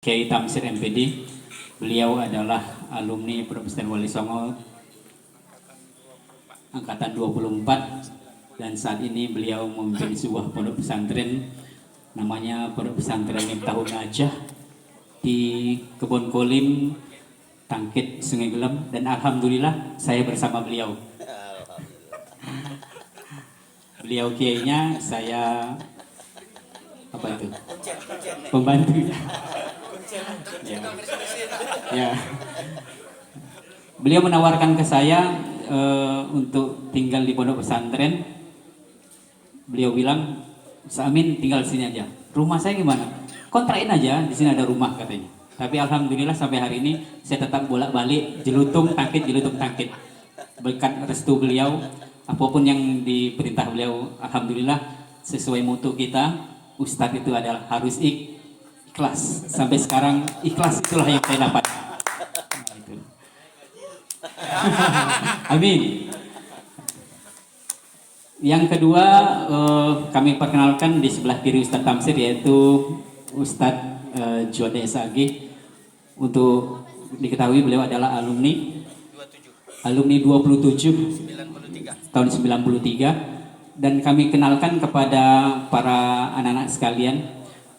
Kiai Tamsir MPD. Beliau adalah alumni Pondok Pesantren Wali Songo angkatan 24 dan saat ini beliau memimpin sebuah pondok pesantren namanya Pondok Pesantren Miftahul Najah di Kebon Kolim, Tangkit, Sungai Gelem, dan alhamdulillah saya bersama beliau. Beliau kiainya, saya apa itu? Pembantunya. Ya. Beliau menawarkan ke saya untuk tinggal di pondok pesantren. Beliau bilang, "Amin tinggal di sini aja. Rumah saya gimana? Kontrakin aja, di sini ada rumah," katanya. Tapi alhamdulillah sampai hari ini saya tetap bolak-balik Jelutung Tangkit. Berkat restu beliau, apapun yang diperintah beliau, alhamdulillah sesuai mutu kita. Ustadz itu adalah harus ikhlas. Sampai sekarang ikhlas itulah yang saya dapat. Nah, itu. Amin. Yang kedua, kami perkenalkan di sebelah kiri Ustadz Tamsir, yaitu Ustadz Jode SAG. Untuk diketahui beliau adalah alumni 27 tahun 93. Dan kami kenalkan kepada para anak-anak sekalian,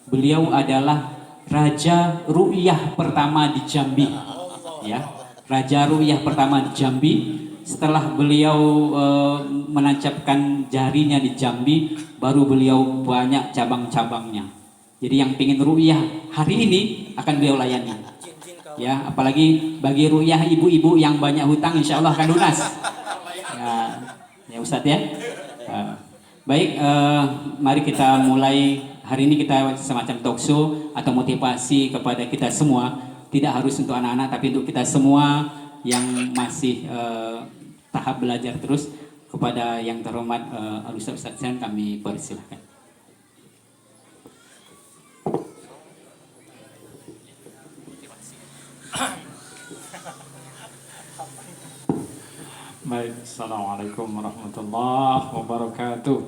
beliau adalah Raja Ru'yah pertama di Jambi, ya, Raja Ru'yah pertama di Jambi. Setelah beliau menancapkan jarinya di Jambi, baru beliau banyak cabang-cabangnya. Jadi yang pingin ru'yah hari ini akan beliau layani. Ya, apalagi bagi ru'yah ibu-ibu yang banyak hutang, insya Allah akan lunas. Ya Ustadz ya. Baik, mari kita mulai. Hari ini kita semacam talk show atau motivasi kepada kita semua. Tidak harus untuk anak-anak, tapi untuk kita semua yang masih tahap belajar terus. Kepada yang terhormat Ustadz kami persilahkan. Baik, Assalamualaikum warahmatullahi wabarakatuh.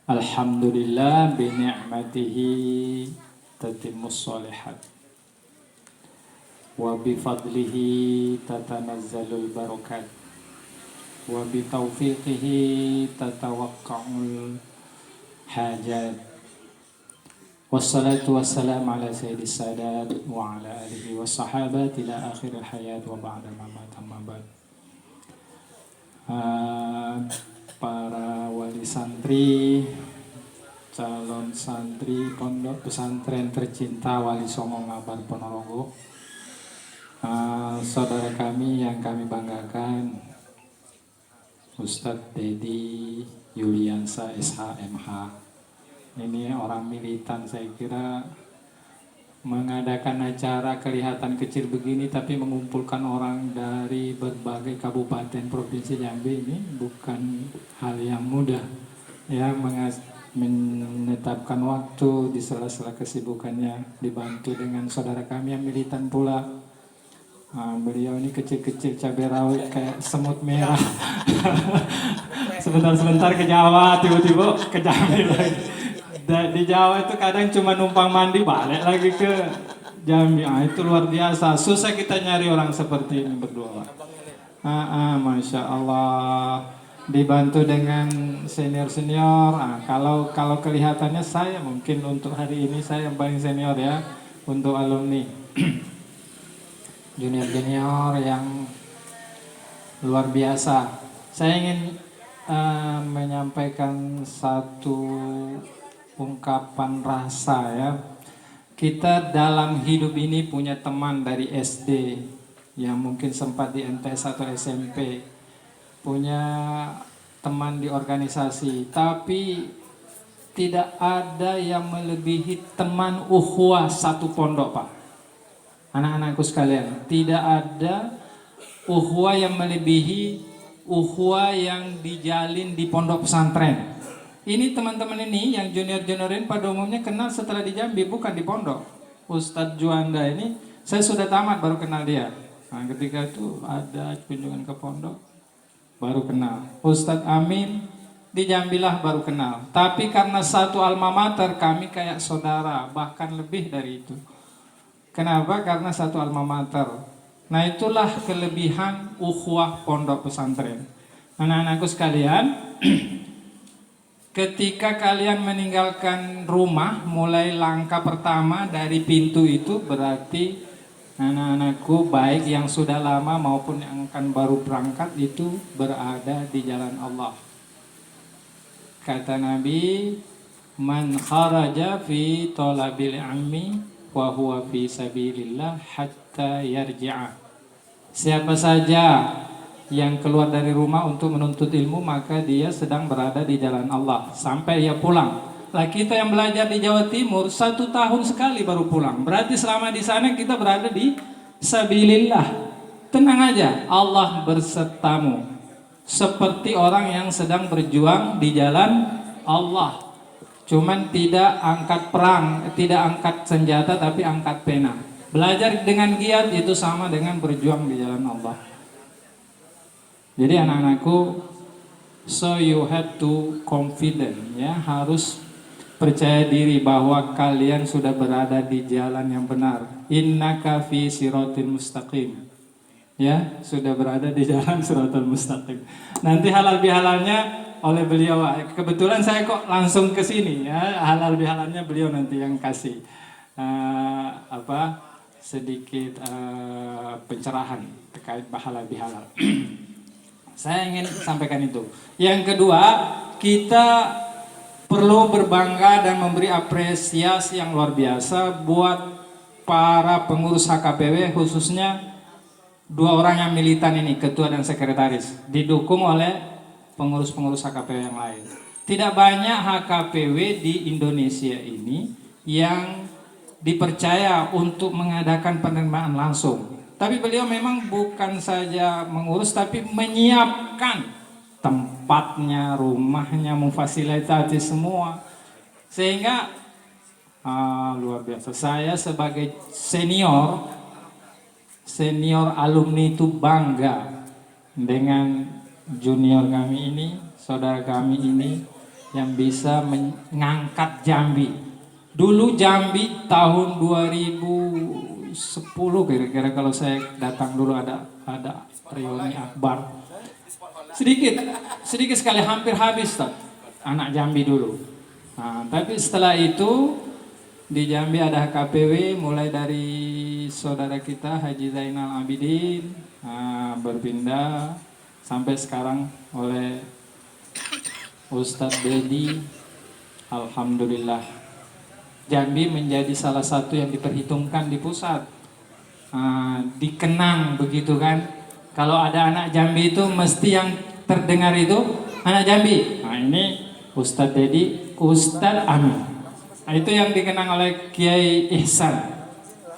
Alhamdulillah bi ni'matihi tatimmus shalihat wa bi fadlihi tatanazzalul barakat wa bi taufiqihi tatawaqqa'ul hajat. Wassalatu wassalamu ala sayyidis sadat wa ala alihi wa sahabat ila akhiril hayat wa ba'da mamat amma ba'd. Para wali santri, calon santri pondok pesantren tercinta Wali Songo Ngabar Ponorogo, saudara kami yang kami banggakan, Ustadz Dedi Yuliansa SHMH. Ini orang militan, saya kira mengadakan acara kelihatan kecil begini tapi mengumpulkan orang dari berbagai kabupaten provinsi Jambi ini bukan hal yang mudah ya, menetapkan waktu di sela-sela kesibukannya, dibantu dengan saudara kami yang militan pula. Beliau ini kecil-kecil cabai rawit kayak semut merah. Sebentar-sebentar ke Jawa, tiba-tiba ke Jambi lagi. Di Jawa itu kadang cuma numpang mandi balik lagi ke Jambi. Itu luar biasa. Susah kita nyari orang seperti ini berdua. Masya Allah. Dibantu dengan senior-senior. Kalau kelihatannya saya mungkin untuk hari ini saya yang paling senior ya untuk alumni. Junior-junior yang luar biasa. Saya ingin menyampaikan satu ungkapan rasa ya. Kita dalam hidup ini punya teman dari SD yang mungkin sempat di MTS atau SMP, punya teman di organisasi, tapi tidak ada yang melebihi teman ukhuwah satu pondok, Pak. Anak-anakku sekalian, tidak ada ukhuwah yang melebihi ukhuwah yang dijalin di pondok pesantren. Ini teman-teman ini yang junior-juniorin pada umumnya kenal setelah di Jambi, bukan di pondok. Ustadz Juanda ini saya sudah tamat baru kenal dia. Nah, ketika itu ada kunjungan ke pondok baru kenal. Ustadz Amin di Jambilah baru kenal. Tapi karena satu alma mater kami kayak saudara, bahkan lebih dari itu. Kenapa? Karena satu alma mater. Nah itulah kelebihan ukhuwah pondok pesantren. Anak-anakku sekalian, ketika kalian meninggalkan rumah, mulai langkah pertama dari pintu itu berarti anak-anakku baik yang sudah lama maupun yang akan baru berangkat itu berada di jalan Allah. Kata Nabi, man kharaja fi talabil ilmi wa huwa fi sabilillah hatta yarji'a. Siapa saja yang keluar dari rumah untuk menuntut ilmu, maka dia sedang berada di jalan Allah sampai ia pulang. Lah kita yang belajar di Jawa Timur 1 tahun sekali baru pulang. Berarti selama di sana kita berada di sabilillah. Tenang aja, Allah bersertamu. Seperti orang yang sedang berjuang di jalan Allah. Cuman tidak angkat perang, tidak angkat senjata, tapi angkat pena. Belajar dengan giat itu sama dengan berjuang di jalan Allah. Jadi anak-anakku, so you have to confident, ya, harus percaya diri bahwa kalian sudah berada di jalan yang benar. Innaka fi siratin mustaqim. Ya, sudah berada di jalan siratal mustaqim. Nanti halal bihalalnya oleh beliau. Kebetulan saya kok langsung ke sini, ya. Halal bihalalnya beliau nanti yang kasih sedikit pencerahan terkait halal bihalal. Saya ingin sampaikan itu. Yang kedua, kita perlu berbangga dan memberi apresiasi yang luar biasa buat para pengurus HKPW, khususnya 2 orang yang militan ini, ketua dan sekretaris, didukung oleh pengurus-pengurus HKPW yang lain. Tidak banyak HKPW di Indonesia ini yang dipercaya untuk mengadakan penerimaan langsung. Tapi beliau memang bukan saja mengurus, tapi menyiapkan tempatnya, rumahnya, memfasilitasi semua. Sehingga luar biasa. Saya sebagai senior alumni itu bangga dengan junior kami ini, saudara kami ini yang bisa mengangkat Jambi. Dulu Jambi tahun 2010 kira-kira kalau saya datang dulu ada reuni akbar. Sedikit sekali, hampir habis anak Jambi dulu. Nah, tapi setelah itu di Jambi ada HKPW mulai dari saudara kita Haji Zainal Abidin, berpindah sampai sekarang oleh Ustadz Dedi. Alhamdulillah, Jambi menjadi salah satu yang diperhitungkan di pusat, dikenang begitu kan. Kalau ada anak Jambi itu mesti yang terdengar itu anak Jambi. Nah ini Ustadz Dedi, Ustadz Amin. Nah, itu yang dikenang oleh Kiai Ihsan,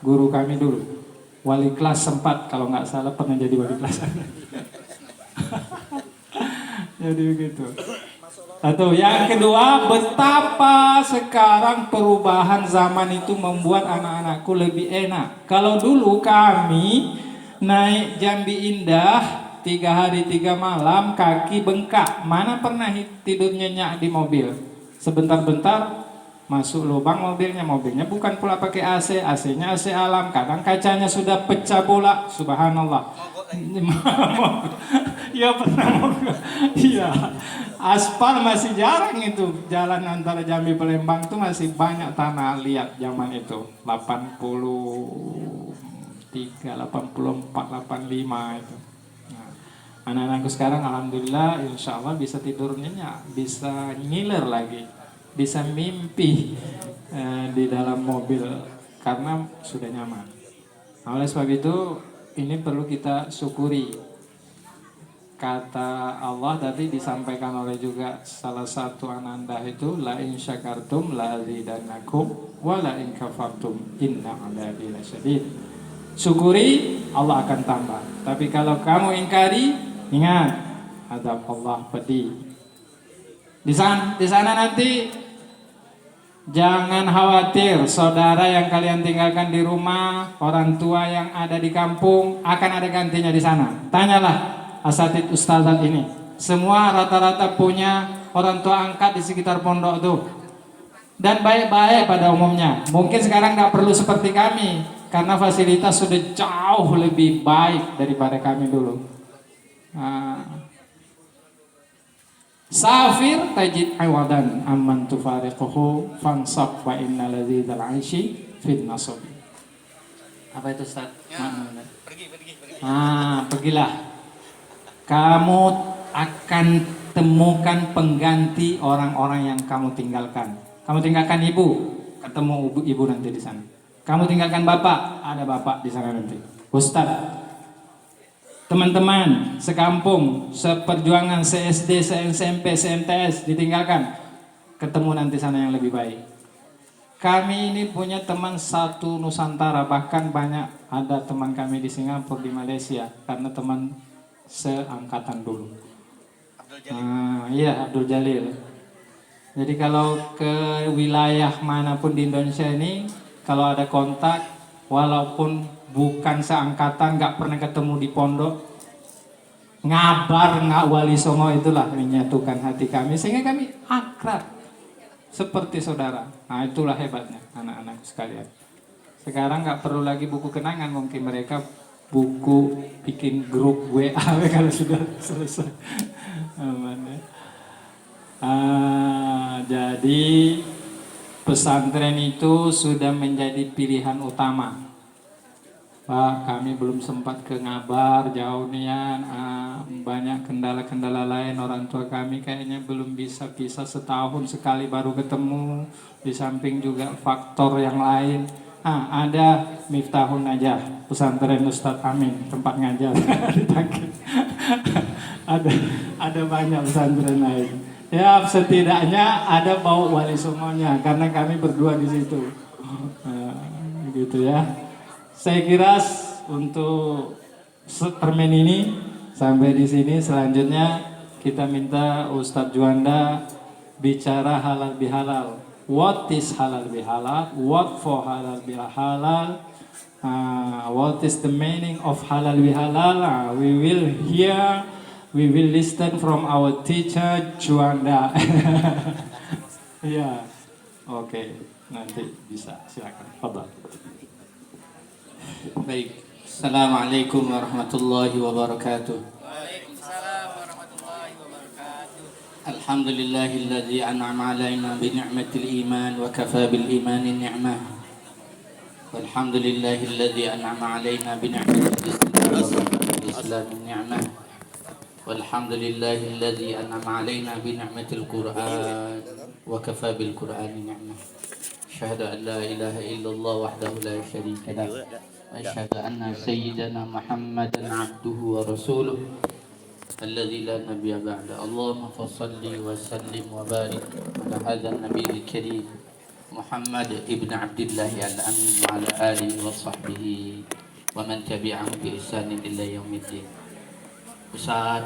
guru kami dulu. Wali kelas sempat, kalau nggak salah pernah jadi wali kelas. Jadi begitu. Satu. Yang kedua, betapa sekarang perubahan zaman itu membuat anak-anakku lebih enak. Kalau dulu kami naik Jambi Indah 3 hari 3 malam, kaki bengkak. Mana pernah tidur nyenyak di mobil? Sebentar-bentar masuk lubang mobilnya bukan pula pakai AC, AC-nya AC alam, kadang kacanya sudah pecah bola, subhanallah. Ya pernah, iya. Aspal masih jarang itu, jalan antara Jambi Palembang itu masih banyak tanah liat zaman itu, 83, 84, 85 itu. Nah, anak-anakku sekarang alhamdulillah insya Allah bisa tidur nyenyak, bisa ngiler lagi, bisa mimpi di dalam mobil karena sudah nyaman. Nah, oleh sebab itu ini perlu kita syukuri. Kata Allah tadi disampaikan oleh juga salah satu ananda itu, la in syakartum la azidannakum wa la in kafartum inna adzabi lasyadid. Syukuri, Allah akan tambah. Tapi kalau kamu ingkari, ingat azab Allah pedih. Di sana nanti jangan khawatir, saudara yang kalian tinggalkan di rumah, orang tua yang ada di kampung akan ada gantinya di sana. Tanyalah asatid ustazat ini, semua rata-rata punya orang tua angkat di sekitar pondok tuh. Dan baik-baik pada umumnya. Mungkin sekarang nggak perlu seperti kami, karena fasilitas sudah jauh lebih baik daripada kami dulu. Safir tajid awadan amman tufariquhu fansab wa inna ladzal aishi fit nasab. Apa itu Ustaz? Pergi. Pergilah. Kamu akan temukan pengganti orang-orang yang kamu tinggalkan. Kamu tinggalkan ibu, ketemu ibu nanti di sana. Kamu tinggalkan bapak, ada bapak di sana nanti. Ustaz, teman-teman sekampung, seperjuangan, se-SD, se-SMP, se-MTS ditinggalkan, ketemu nanti sana yang lebih baik. Kami ini punya teman satu Nusantara, bahkan banyak ada teman kami di Singapura, di Malaysia, karena teman seangkatan dulu. Iya, Abdul Jalil. Jadi kalau ke wilayah manapun di Indonesia ini, kalau ada kontak, walaupun bukan seangkatan, nggak pernah ketemu di pondok, ngabar nggak Wali Songo, itulah menyatukan hati kami sehingga kami akrab seperti saudara. Nah, itulah hebatnya anak-anakku sekalian. Sekarang nggak perlu lagi buku kenangan, mungkin mereka buku bikin grup WA kalau sudah selesai. Aman ya. Jadi pesantren itu sudah menjadi pilihan utama. Pak, kami belum sempat ke Ngabar, jauh nian, banyak kendala-kendala lain, orang tua kami kayaknya belum bisa setahun sekali baru ketemu, di samping juga faktor yang lain. Ada Miftahun Najah, pesantren Ustadz Amin, tempat ngajar. ada banyak pesantren lain. Ya, setidaknya ada bau Wali Songonya karena kami berdua di situ. Gitu ya. Saya kira untuk permen ini sampai di sini. Selanjutnya kita minta Ustadz Juanda bicara halal bihalal. What is halal bihalal? What for halal bihalal? What is the meaning of halal bihalal? We will hear. We will listen from our teacher Juanda. Ya, oke, nanti bisa, silakan. Fadhal. Baik. Assalamualaikum warahmatullahi wabarakatuh. Waalaikumsalam warahmatullahi wabarakatuh. Alhamdulillahilladzi an'ama 'alaina bi ni'matil iman wa kafa bil imani ni'mah. Walhamdulillahilladzi an'ama 'alaina bi ni'matil islam ni'mah. Walhamdulillahilladzi an'ama 'alaina bi ni'matil Qur'an wa kafa bil Qur'ani ni'mah. Asyhadu an la ilaha illallah wahdahu la syarika lah wa asyhadu anna sayyidana Muhammadan 'abduhu wa rasuluh alladzi la nabiyya ba'da. Allahumma shalli wa sallim wa barik ala hadzal nabiyil karim Muhammad ibn Abdullah al-Amin wa ala alihi wa sahbihi wa man tabi'ahum bi ihsan ila yaumiddin. Ustaz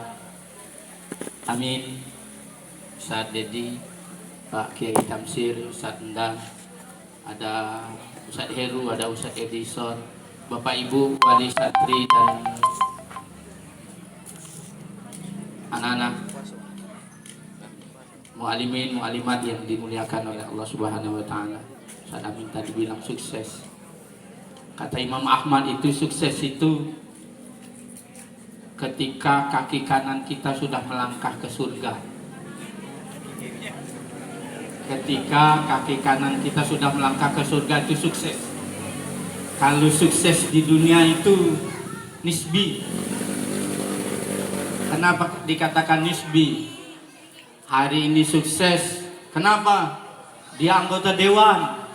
Amin, Ustaz Dedi, Pak Kiai Tamsir, Ustaz Endang, ada Ustaz Heru, ada Ustaz Edison, Bapak Ibu wali santri dan anak-anak mu'alimin, mu'alimat yang dimuliakan oleh Allah Subhanahu wa taala. Ustaz Amin tadi bilang sukses. Kata Imam Ahmad itu sukses itu ketika kaki kanan kita sudah melangkah ke surga. Ketika kaki kanan kita sudah melangkah ke surga itu sukses. Kalau sukses di dunia itu nisbi. Kenapa dikatakan nisbi? Hari ini sukses. Kenapa? Dia anggota dewan.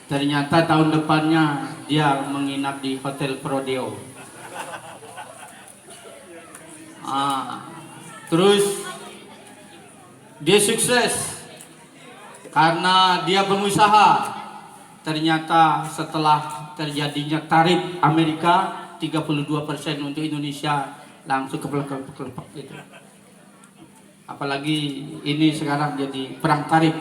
Ternyata tahun depannya dia menginap di Hotel Prodeo. Terus dia sukses karena dia pengusaha. Ternyata setelah terjadinya tarif Amerika 32% untuk Indonesia, langsung kelepek gitu. Apalagi ini sekarang jadi perang tarif.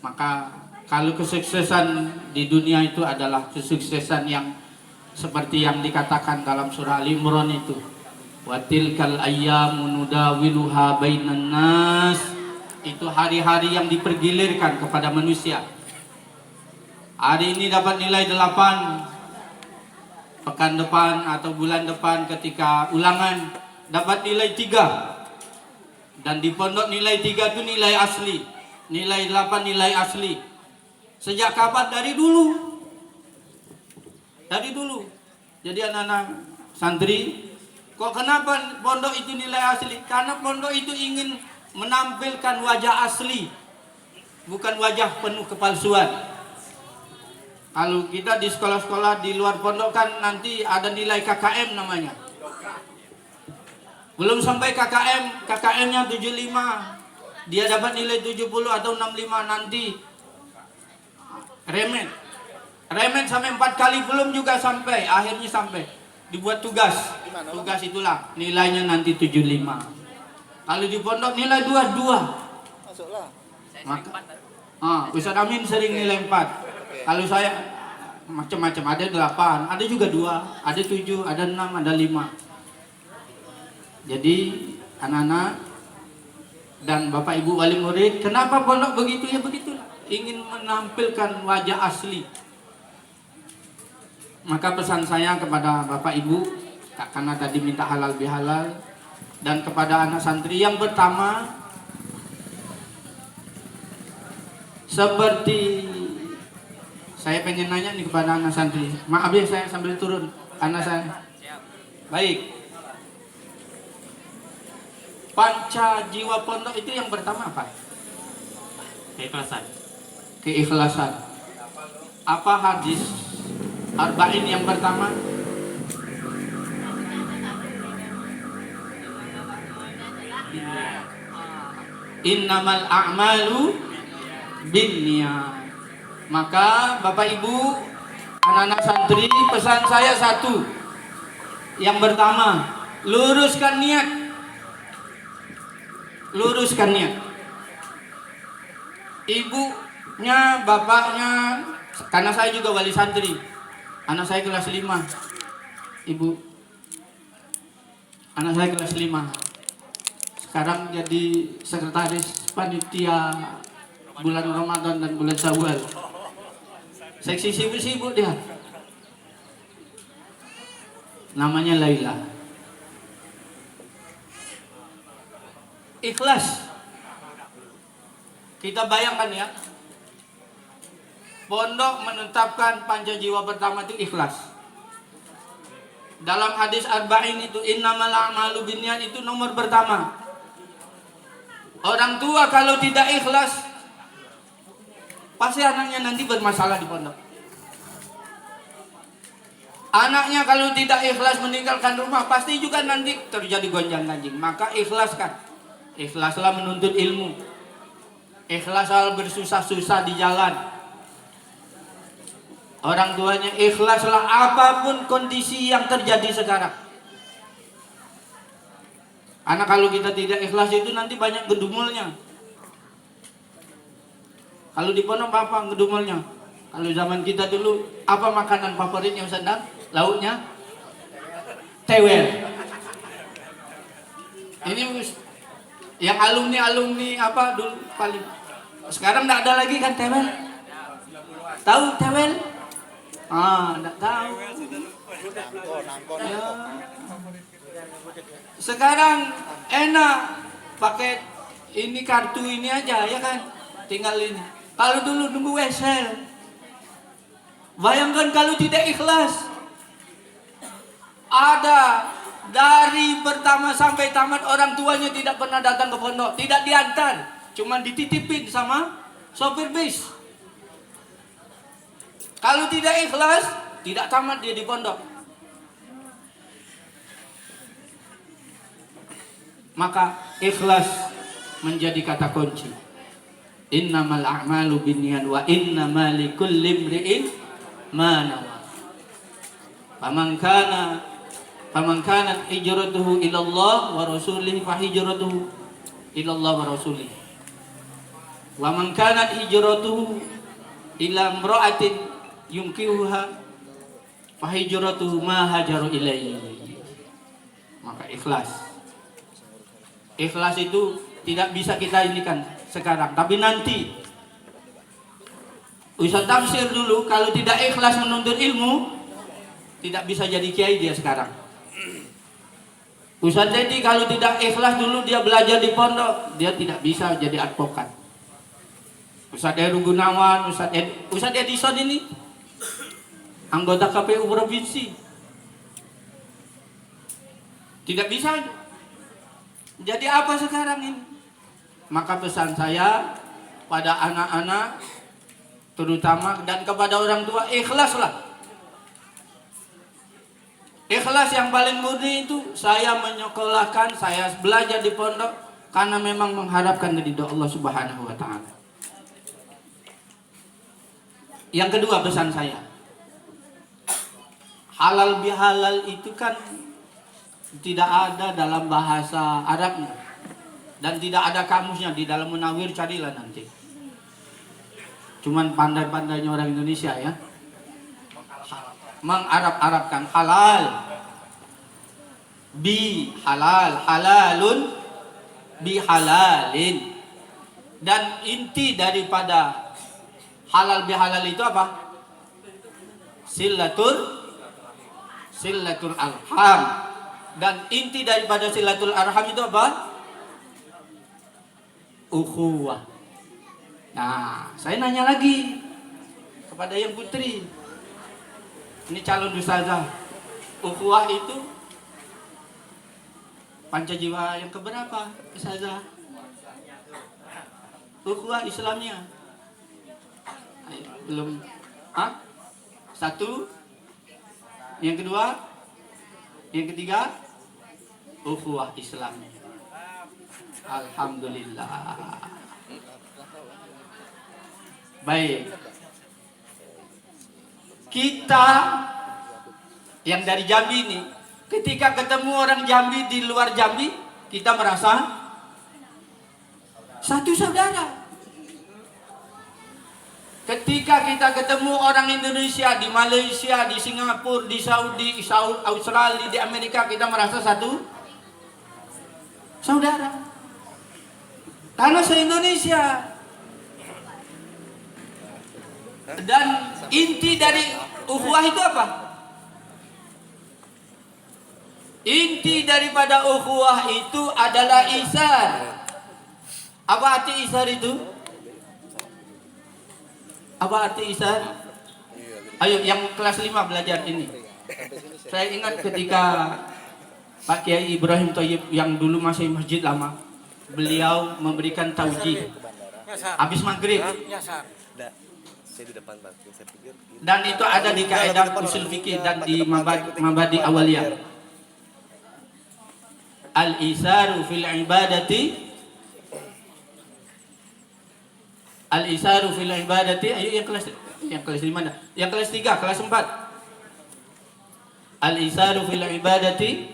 Maka kalau kesuksesan di dunia itu adalah kesuksesan yang seperti yang dikatakan dalam surah Al-Imran itu. Wa tilkal ayyamu nudawiluha bainan nas itu hari-hari yang dipergilirkan kepada manusia. Hari ini dapat nilai 8, pekan depan atau bulan depan ketika ulangan dapat nilai 3. Dan di pondok nilai 3 itu nilai asli, nilai 8 nilai asli. Sejak kapan? Dari dulu. Dari dulu. Jadi anak-anak santri, kok kenapa pondok itu nilai asli? Karena pondok itu ingin menampilkan wajah asli, bukan wajah penuh kepalsuan. Kalau kita di sekolah-sekolah di luar pondok kan nanti ada nilai KKM namanya. Belum sampai KKM, KKM-nya 75. Dia dapat nilai 70 atau 65 nanti. Remen sampai 4 kali belum juga sampai, akhirnya sampai dibuat tugas. Tugas itulah nilainya nanti 75. Kalau di pondok nilai 22. Masuklah. Maka Ustaz Amin sering nilai 4. Kalau saya macam-macam, ada 8, ada juga 2, ada 7, ada 6, ada 5. Jadi anak-anak dan Bapak Ibu wali murid, kenapa pondok begitu? Ya begitulah, ingin menampilkan wajah asli. Maka pesan saya kepada Bapak Ibu, karena tadi minta halal bihalal, dan kepada anak santri yang pertama, seperti saya pengen nanya nih kepada anak santri. Maaf ya saya sambil turun karena saya baik. Panca jiwa pondok itu yang pertama apa? Keikhlasan. Keikhlasan. Apa hadis arba'in yang pertama? Innamal a'malu binniyat. Maka Bapak Ibu, anak-anak santri, pesan saya satu. Yang pertama, luruskan niat. Luruskan niat. Ibunya, bapaknya, karena saya juga wali santri. Anak saya kelas 5. Ibu, anak saya kelas 5. Sekarang jadi sekretaris panitia bulan Ramadan dan bulan Syawal. Seksi sibuk-sibuk dia. Namanya Laila. Ikhlas. Kita bayangkan ya. Pondok menetapkan panca jiwa pertama itu ikhlas. Dalam hadis arba'in itu innamal a'malu binniyat itu nomor pertama. Orang tua kalau tidak ikhlas, pasti anaknya nanti bermasalah di pondok. Anaknya kalau tidak ikhlas meninggalkan rumah, pasti juga nanti terjadi gonjang-ganjing. Maka ikhlaskan. Ikhlaslah menuntut ilmu. Ikhlaslah bersusah-susah di jalan. Orang tuanya ikhlaslah apapun kondisi yang terjadi sekarang. Karena kalau kita tidak ikhlas itu nanti banyak gedumulnya. Kalau di pondok apa ngedumulnya? Kalau zaman kita dulu, apa makanan favoritnya Ustaz Dan? Lauknya? Tewel. Ini yang alumni apa dulu paling. Sekarang enggak ada lagi kan tewel? Tahu tewel? Enggak tahu. Ya. Sekarang enak pakai ini kartu ini aja ya kan? Tinggal ini. Kalau dulu nunggu wesel. Bayangkan kalau tidak ikhlas. Ada dari pertama sampai tamat orang tuanya tidak pernah datang ke pondok, tidak diantar, cuma dititipin sama sopir bis. Kalau tidak ikhlas, tidak tamat dia di pondok. Maka ikhlas menjadi kata kunci. Innamal a'malu binniyat wa innamal likulli imri'in ma nawa. Faman kana hijratuhu ila Allah wa rasulih fa hijratuhu ila Allah wa rasulih. Wa man kana hijratuhu ila imra'atin yumkihuha fa hijratuhu ma hajaru ilaihi. Maka ikhlas. Ikhlas itu tidak bisa kita inikan. sekarang, tapi nanti. Ustaz Tamsir dulu kalau tidak ikhlas menuntut ilmu, tidak bisa jadi kiai dia sekarang. Ustaz Dedi kalau tidak ikhlas dulu dia belajar di pondok, dia tidak bisa jadi advokat. Ustaz Heru Gunawan, Ustaz Edison ini anggota KPU provinsi, tidak bisa. Jadi apa sekarang ini? Maka pesan saya pada anak-anak terutama dan kepada orang tua, ikhlaslah. Ikhlas yang paling murni itu saya menyekolahkan, saya belajar di pondok karena memang mengharapkan ridho Allah Subhanahu wa taala. Yang kedua pesan saya, halal bihalal itu kan tidak ada dalam bahasa Arabnya dan tidak ada kamusnya. Di dalam Munawir carilah nanti. Cuman pandai-pandainya orang Indonesia ya, mengarab-arabkan halal bi halal, halalun bi halalin. Dan inti daripada halal bi halal itu apa? Silatul arham. Dan inti daripada silatul arham itu apa? Ukhuwah. Nah, saya nanya lagi kepada yang putri. Ini calon ustazah. Ukhuwah itu pancajiwa yang keberapa, ustazah? Ukhuwah Islamnya. Ayo, belum. Satu. Yang kedua. Yang ketiga. Ukhuwah Islamnya. Alhamdulillah. Baik. Kita yang dari Jambi ini, ketika ketemu orang Jambi di luar Jambi, kita merasa satu saudara. Ketika kita ketemu orang Indonesia di Malaysia, di Singapura, di Saudi, Australia, di Amerika, kita merasa satu saudara. Karena se-Indonesia. Dan inti dari ukhuwah itu apa? Inti daripada ukhuwah itu adalah isar. Apa arti isar itu? Apa arti isar? Ayo yang kelas 5 belajar ini. Saya ingat ketika Pak Kiai Ibrahim Thayyib yang dulu masih masjid lama, beliau memberikan taujih habis maghrib. Dan itu ada di kaidah usul fikih dan di mabadi awaliyah. Al-isaru fil ibadati. Al-isaru fil ibadati. Ayo yang kelas 5 dah. Yang kelas 3, kelas 4. Al-isaru fil ibadati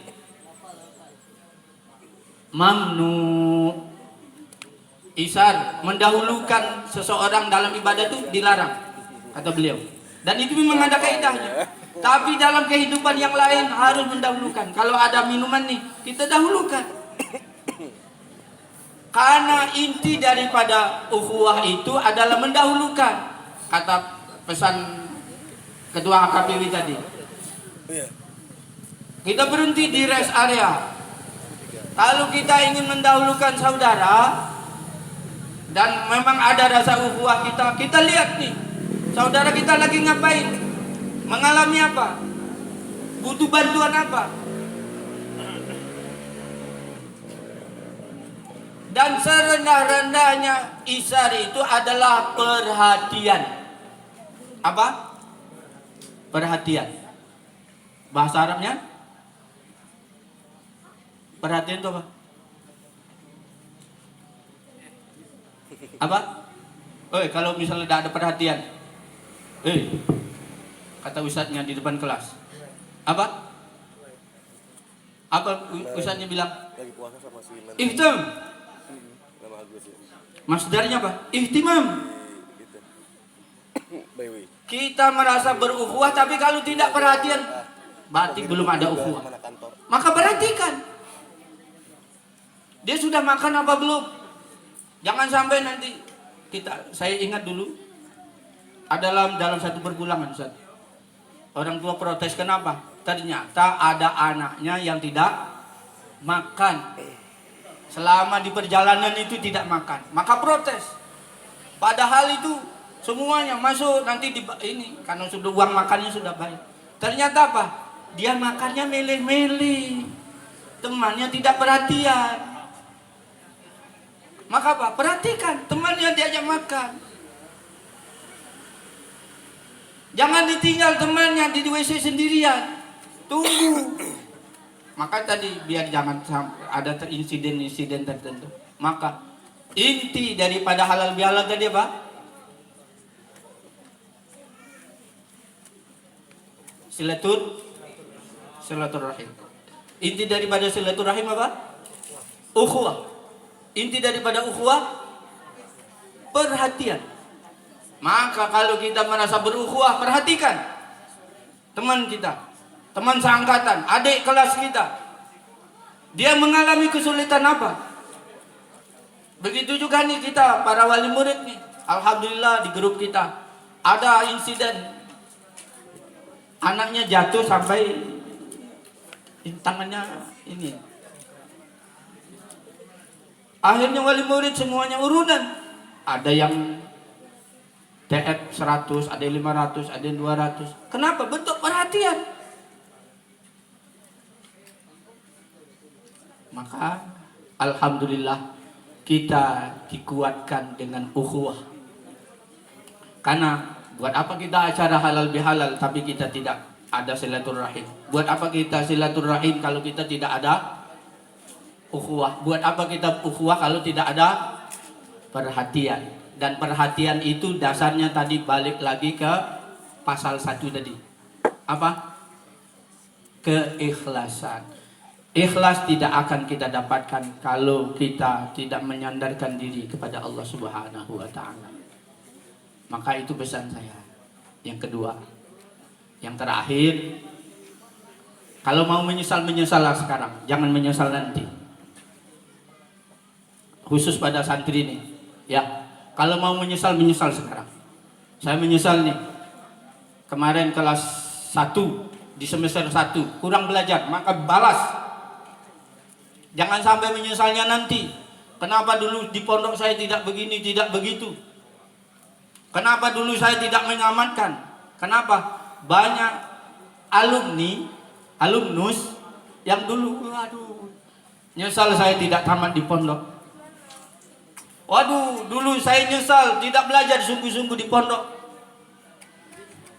mamnu. Isar, mendahulukan seseorang dalam ibadah itu dilarang, kata beliau. Dan itu memang ada kaidahnya. Tapi dalam kehidupan yang lain harus mendahulukan. Kalau ada minuman nih, kita dahulukan. Karena inti daripada ukhuwah itu adalah mendahulukan. Kata pesan ketua HKPW tadi. Kita berhenti di rest area. Kalau kita ingin mendahulukan saudara, dan memang ada rasa ukhuwah kita lihat nih, saudara kita lagi ngapain, mengalami apa, butuh bantuan apa. Dan serendah-rendahnya isar itu adalah perhatian. Apa? Perhatian. Bahasa Arabnya? Perhatian itu apa? Apa? Kalau misalnya tidak ada perhatian, kata ustadznya di depan kelas, apa? Apa ustadznya bilang? Ihtim. Masdarnya apa? Ihtimam. Kita merasa berukhuwah, tapi kalau tidak perhatian, berarti belum ada ukhuwah. Maka perhatikan. Dia sudah makan apa belum? Jangan sampai nanti saya ingat dulu dalam satu pergulangan Ustaz. Orang tua protes kenapa? Ternyata ada anaknya yang tidak makan. Selama di perjalanan itu tidak makan, maka protes. Padahal itu semuanya masuk nanti ini karena sudah uang makannya sudah banyak. Ternyata apa? Dia makannya meleh-meleh. Temannya tidak perhatian. Maka apa? Perhatikan temannya diajak makan. Jangan ditinggal temannya di WC sendirian. Tunggu. Maka tadi biar jangan ada insiden-insiden tertentu. Maka inti daripada halal bihalal tadi apa? Silaturahim. Inti daripada silaturahim apa? Ukhuwah. Inti daripada ukhuwah perhatian. Maka kalau kita merasa berukhuwah, perhatikan teman kita. Teman seangkatan, adik kelas kita, dia mengalami kesulitan apa? Begitu juga nih kita, para wali murid nih. Alhamdulillah di grup kita ada insiden anaknya jatuh sampai tangannya ini. Akhirnya wali murid semuanya urunan. Ada yang TF 100, ada yang 500, ada yang 200. Kenapa? Bentuk perhatian. Maka alhamdulillah kita dikuatkan dengan ukhuwah. Karena buat apa kita acara halal bihalal tapi kita tidak ada silaturahim? Buat apa kita silaturahim kalau kita tidak ada ukhuwah? Buat apa kita ukhuwah kalau tidak ada perhatian? Dan perhatian itu dasarnya tadi balik lagi ke pasal 1 tadi. Apa? Keikhlasan. Ikhlas tidak akan kita dapatkan kalau kita tidak menyandarkan diri kepada Allah Subhanahu wa taala. Maka itu pesan saya. Yang kedua, yang terakhir, kalau mau menyesal sekarang, jangan menyesal nanti. Khusus pada santri ini, ya. Kalau mau menyesal sekarang. Saya menyesal nih. Kemarin kelas 1 di semester 1 kurang belajar, maka balas. Jangan sampai menyesalnya nanti. Kenapa dulu di pondok saya tidak begini, tidak begitu? Kenapa dulu saya tidak mengamankan? Kenapa? Banyak alumnus yang dulu, waduh, nyesal saya tidak tamat di pondok. Waduh, dulu saya nyesal tidak belajar sungguh-sungguh di pondok.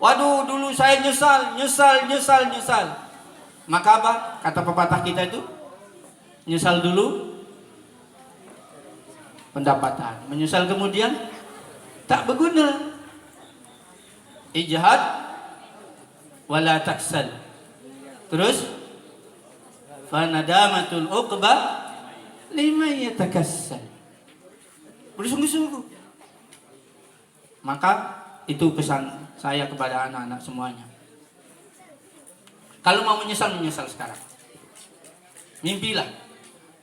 Waduh, dulu saya nyesal. Maka apa? Kata pepatah kita itu, nyesal dulu pendapatan, menyesal kemudian tak berguna. Ijhad wala taksal. Terus fanadamatul uqba lima yatakassal. Bersungguh-sungguh. Maka itu pesan saya kepada anak-anak semuanya. Kalau mau menyesal sekarang. Mimpilah.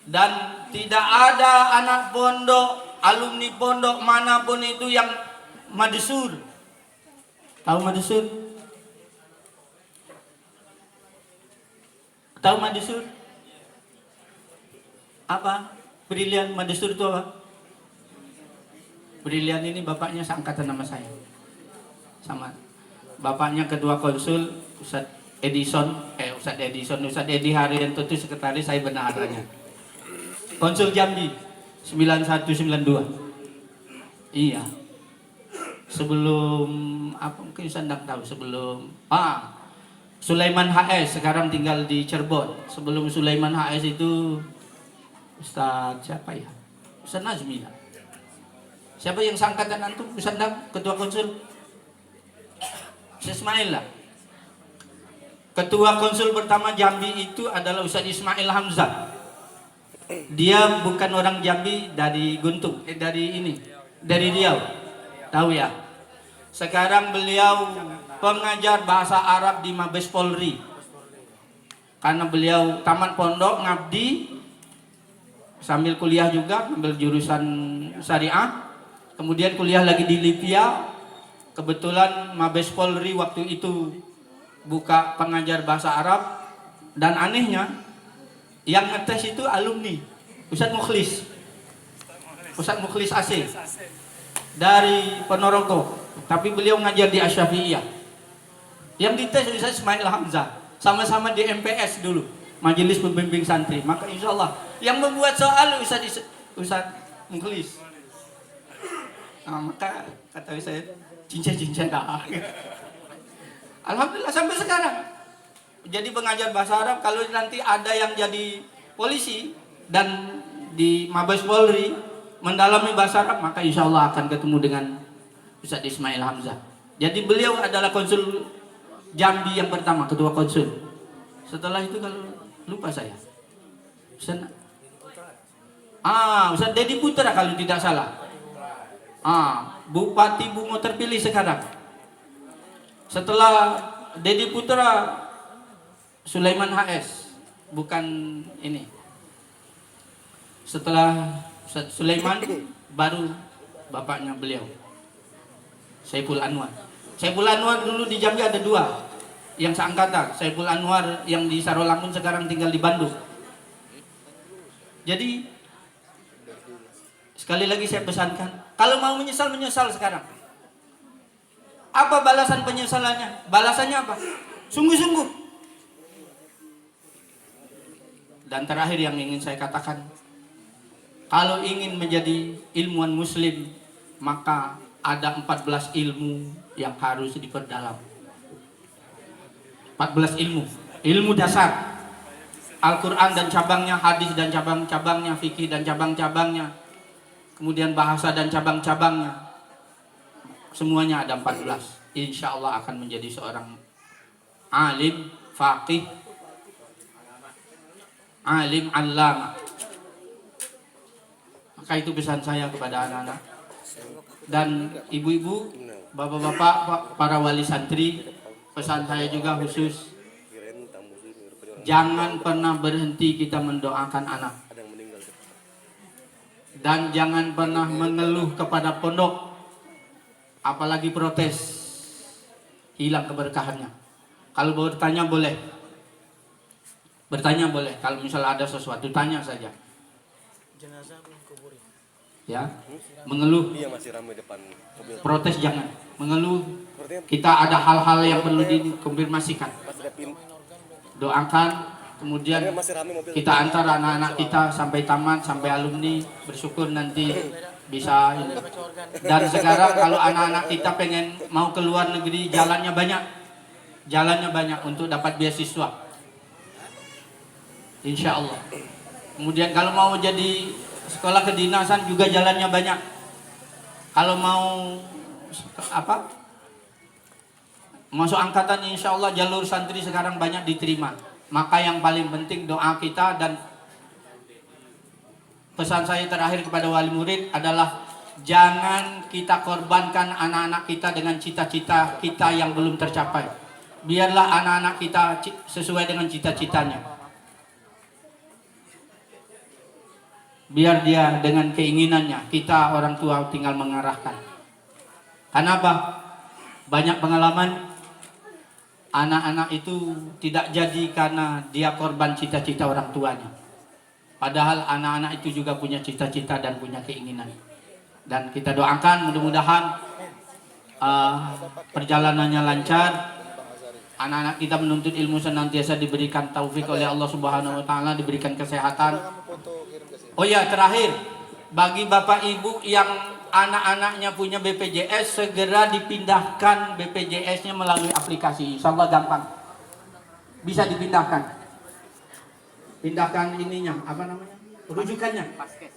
Dan tidak ada anak pondok, alumni pondok manapun itu yang madesur. Tahu madesur? Tahu madesur? Apa? Brilian madesur itu apa? Brilian ini bapaknya seangkatan nama saya. Sama. Bapaknya ketua konsul Ustadz Edi Haryanto itu sekretaris saya benarannya. Konsul Jambi 9192. Iya. Sebelum apa mungkin Anda tahu sebelum Sulaiman HS sekarang tinggal di Cirebon. Sebelum Sulaiman HS itu Ustaz siapa ya? Ustaz Nazmi. Siapa yang sangkatan antum? Ustaz ketua konsul? Ustaz Ismail lah. Ketua konsul pertama Jambi itu adalah Ustaz Ismail Hamzah. Dia bukan orang Jambi, dari Guntung, dari Riau. Tahu ya? Sekarang beliau pengajar bahasa Arab di Mabes Polri. Karena beliau tamat pondok ngabdi sambil kuliah juga, ambil jurusan syariah. Kemudian kuliah lagi di Libya. Kebetulan Mabes Polri waktu itu buka pengajar bahasa Arab. Dan anehnya, yang ngetes itu alumni Ustadz Mukhlis. Ustadz Mukhlis AC dari Ponorogo. Tapi beliau ngajar di Asy-Syafi'iyah. Yang dites Ustadz Ismail Hamzah. Sama-sama di MPS dulu, Majelis Pembimbing Santri. Maka insya Allah yang membuat soal Ustadz Mukhlis. Nah, maka kata saya cincin dah. Alhamdulillah sampai sekarang. Jadi pengajar bahasa Arab, kalau nanti ada yang jadi polisi dan di Mabes Polri mendalami bahasa Arab, maka insya Allah akan ketemu dengan Ustadz Ismail Hamzah. Jadi beliau adalah konsul Jambi yang pertama, ketua konsul. Setelah itu kalau lupa saya. Ustadz Dedi Putra kalau tidak salah. Bupati Bungo terpilih sekarang. Setelah Dedi Putra, Sulaiman HS, bukan ini. Setelah Sulaiman, baru bapaknya beliau, Saiful Anwar. Saiful Anwar dulu di Jambi ada 2, yang seangkatan. Saiful Anwar yang di Sarolamun sekarang tinggal di Bandung. Jadi sekali lagi saya pesankan, kalau mau menyesal sekarang. Apa balasan penyesalannya? Balasannya apa? Sungguh-sungguh. Dan terakhir yang ingin saya katakan, kalau ingin menjadi ilmuwan muslim, maka ada 14 ilmu yang harus diperdalam. 14 ilmu. Ilmu dasar. Al-Quran dan cabangnya, hadis dan cabang-cabangnya, fikih dan cabang-cabangnya, kemudian bahasa dan cabang-cabangnya. Semuanya ada 14. Insya Allah akan menjadi seorang alim, faqih, alim, allama. Maka itu pesan saya kepada anak-anak. Dan ibu-ibu, bapak-bapak, para wali santri, pesan saya juga khusus, jangan pernah berhenti kita mendoakan anak. Dan jangan pernah mengeluh kepada pondok, apalagi protes, hilang keberkahannya. Kalau bertanya boleh, kalau misalnya ada sesuatu tanya saja. Ya, mengeluh, protes jangan. Mengeluh, kita ada hal-hal yang perlu dikonfirmasikan. Doakan, kemudian kita antar anak-anak kita sampai tamat, sampai alumni, bersyukur nanti bisa ini. Dan sekarang kalau anak-anak kita pengen mau ke luar negeri, jalannya banyak untuk dapat beasiswa, insya Allah. Kemudian kalau mau jadi sekolah kedinasan juga jalannya banyak. Kalau mau masuk angkatan, insya Allah jalur santri sekarang banyak diterima. Maka yang paling penting doa kita. Dan pesan saya terakhir kepada wali murid adalah jangan kita korbankan anak-anak kita dengan cita-cita kita yang belum tercapai. Biarlah anak-anak kita sesuai dengan cita-citanya. Biar dia dengan keinginannya, kita orang tua tinggal mengarahkan. Kenapa? Banyak pengalaman anak-anak itu tidak jadi karena dia korban cita-cita orang tuanya. Padahal anak-anak itu juga punya cita-cita dan punya keinginan. Dan kita doakan mudah-mudahan perjalanannya lancar. Anak-anak kita menuntut ilmu senantiasa diberikan taufik oleh Allah Subhanahu wa taala, diberikan kesehatan. Oh ya, terakhir, bagi Bapak Ibu yang anak-anaknya punya BPJS, segera dipindahkan BPJS-nya melalui aplikasi. Insyaallah gampang. Bisa dipindahkan. Pindahkan ininya, apa namanya? Rujukannya.